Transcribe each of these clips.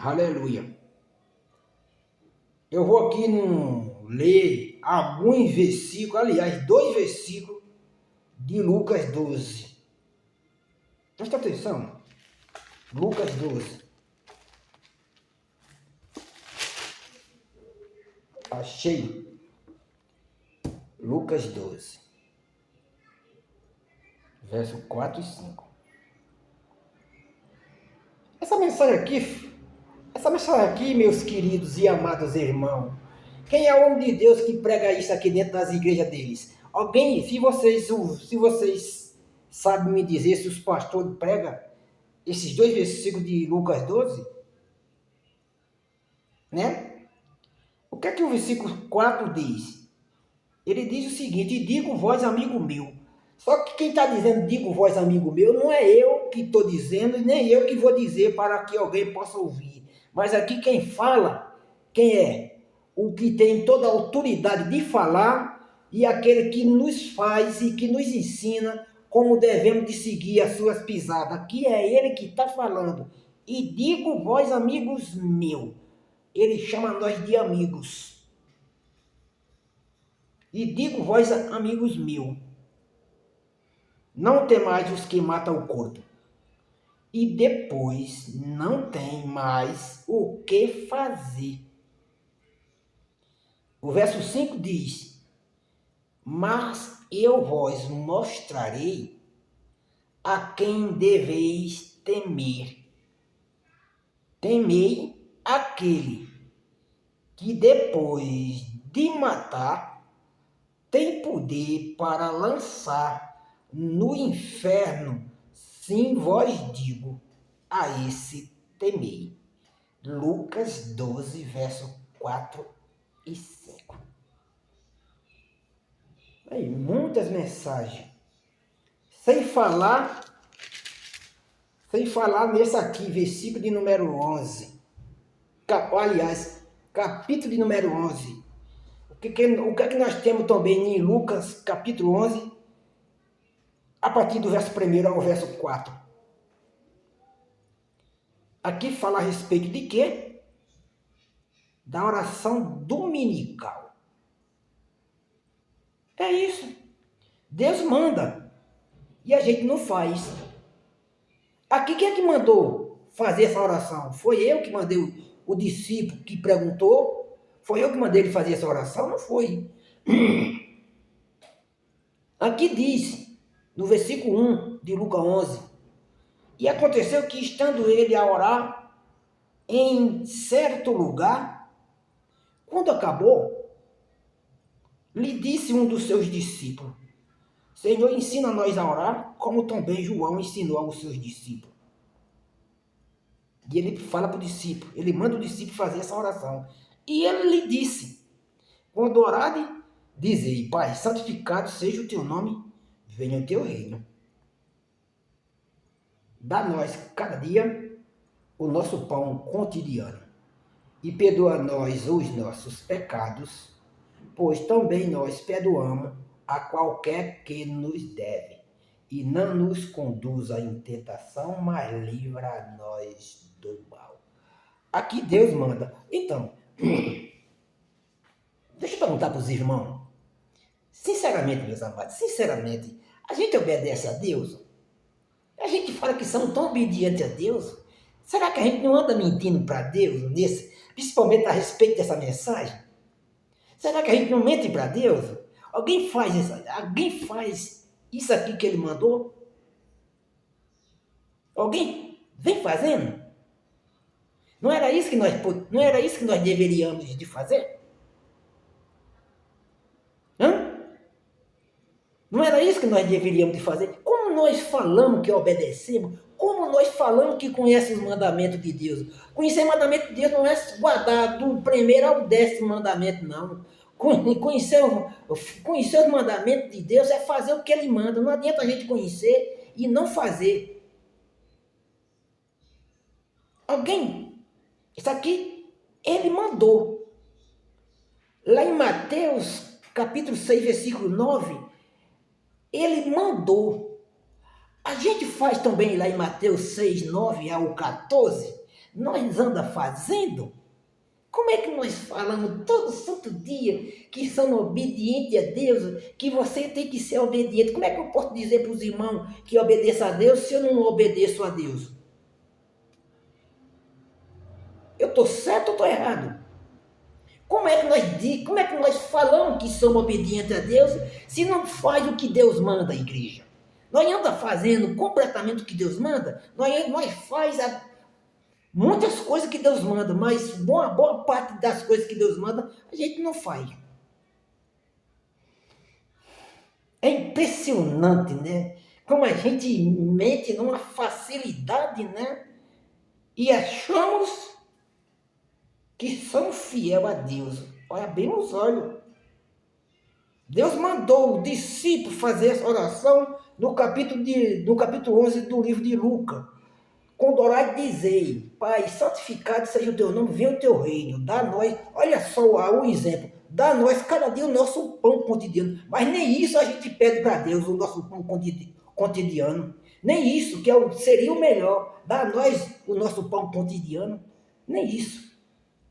Aleluia. Eu vou aqui ler alguns versículos, aliás, 2 versículos de Lucas 12. Presta atenção. Lucas 12. Achei. Lucas 12. Verso 4 e 5. Essa mensagem aqui, meus queridos e amados irmãos, quem é o homem de Deus que prega isso aqui dentro das igrejas deles? Alguém, se vocês sabem me dizer se os pastores pregam esses 2 versículos de Lucas 12, né? O que é que o versículo 4 diz? Ele diz o seguinte: e digo vós, amigo meu. Só que quem está dizendo digo vós, amigo meu, não é eu que estou dizendo, nem eu que vou dizer para que alguém possa ouvir. Mas aqui quem fala, quem é? O que tem toda a autoridade de falar e aquele que nos faz e que nos ensina como devemos de seguir as suas pisadas. Aqui é ele que está falando. E digo vós, amigos meus. Ele chama nós de amigos. E digo vós, amigos meus, não temais os que matam o corpo, e depois não tem mais o que fazer. O verso 5 diz: mas eu vos mostrarei a quem deveis temer. Temei aquele que depois de matar tem poder para lançar no inferno. Sim, vós digo, a esse temei. Lucas 12, verso 4 e 5. Aí, muitas mensagens. Sem falar nesse aqui, versículo de número 11. Aliás, capítulo de número 11. O que é que nós temos também em Lucas, capítulo 11, a partir do verso 1 ao verso 4. Aqui fala a respeito de quê? Da oração dominical. É isso. Deus manda e a gente não faz. Aqui quem é que mandou fazer essa oração? Foi eu que mandei o discípulo que perguntou? Foi eu que mandei ele fazer essa oração? Não foi. Aqui diz, no versículo 1 de Lucas 11, e aconteceu que, estando ele a orar em certo lugar, quando acabou, lhe disse um dos seus discípulos: Senhor, ensina-nos a orar, como também João ensinou aos seus discípulos. E ele fala para o discípulo, ele manda o discípulo fazer essa oração. E ele lhe disse: quando orarem, dizei: Pai, santificado seja o teu nome, venha o teu reino. Dá-nos cada dia o nosso pão cotidiano, e perdoa-nos os nossos pecados, pois também nós perdoamos a qualquer que nos deve, e não nos conduza em tentação, mas livra-nos do mal. Aqui Deus manda. Então, deixa eu perguntar para os irmãos, sinceramente, meus amados, sinceramente, a gente obedece a Deus? A gente fala que são tão obedientes a Deus. Será que a gente não anda mentindo para Deus, principalmente a respeito dessa mensagem? Será que a gente não mente para Deus? Alguém faz isso aqui que ele mandou? Alguém vem fazendo? Não era isso que nós deveríamos de fazer? Não era isso que nós deveríamos de fazer? Como nós falamos que obedecemos? Como nós falamos que conhecemos os mandamentos de Deus? Conhecer o mandamento de Deus não é guardar do primeiro ao 10º mandamento, não. Conhecer os mandamentos de Deus é fazer o que Ele manda. Não adianta a gente conhecer e não fazer. Alguém? Isso aqui, Ele mandou. Lá em Mateus, capítulo 6, versículo 9, Ele mandou. A gente faz também lá em Mateus 6, 9 ao 14, nós anda fazendo? Como é que nós falamos todo santo dia que somos obedientes a Deus, que você tem que ser obediente? Como é que eu posso dizer para os irmãos que obedeça a Deus se eu não obedeço a Deus? Eu estou certo ou estou errado? Como é que nós falamos que somos obedientes a Deus se não faz o que Deus manda, igreja? Nós anda fazendo completamente o que Deus manda, nós faz muitas coisas que Deus manda, mas boa parte das coisas que Deus manda, a gente não faz. É impressionante, né? Como a gente mente numa facilidade, né? E achamos que somos fiel a Deus. Olha bem nos olhos. Deus mandou o discípulo fazer essa oração no capítulo 11 do livro de Lucas. Quando orar, dizei: Pai, santificado seja o teu nome, venha o teu reino. Dá a nós, olha só o exemplo, dá a nós cada dia o nosso pão cotidiano. Mas nem isso a gente pede para Deus, o nosso pão cotidiano. Nem isso, que seria o melhor. Dá a nós o nosso pão cotidiano. Nem isso.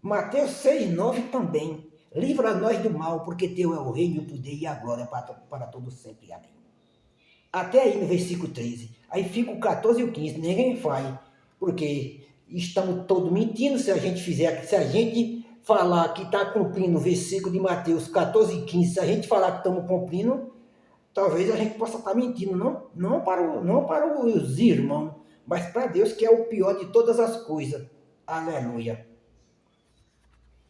Mateus 6,9 também. Livra nós do mal, porque teu é o reino, o poder e a glória para todo sempre. Amém. Até aí no versículo 13. Aí fica o 14 e o 15. Ninguém faz. Porque estamos todos mentindo se a gente falar que está cumprindo o versículo de Mateus 14 e 15, se a gente falar que estamos cumprindo, talvez a gente possa estar mentindo, não para os irmãos, mas para Deus, que é o pior de todas as coisas. Aleluia.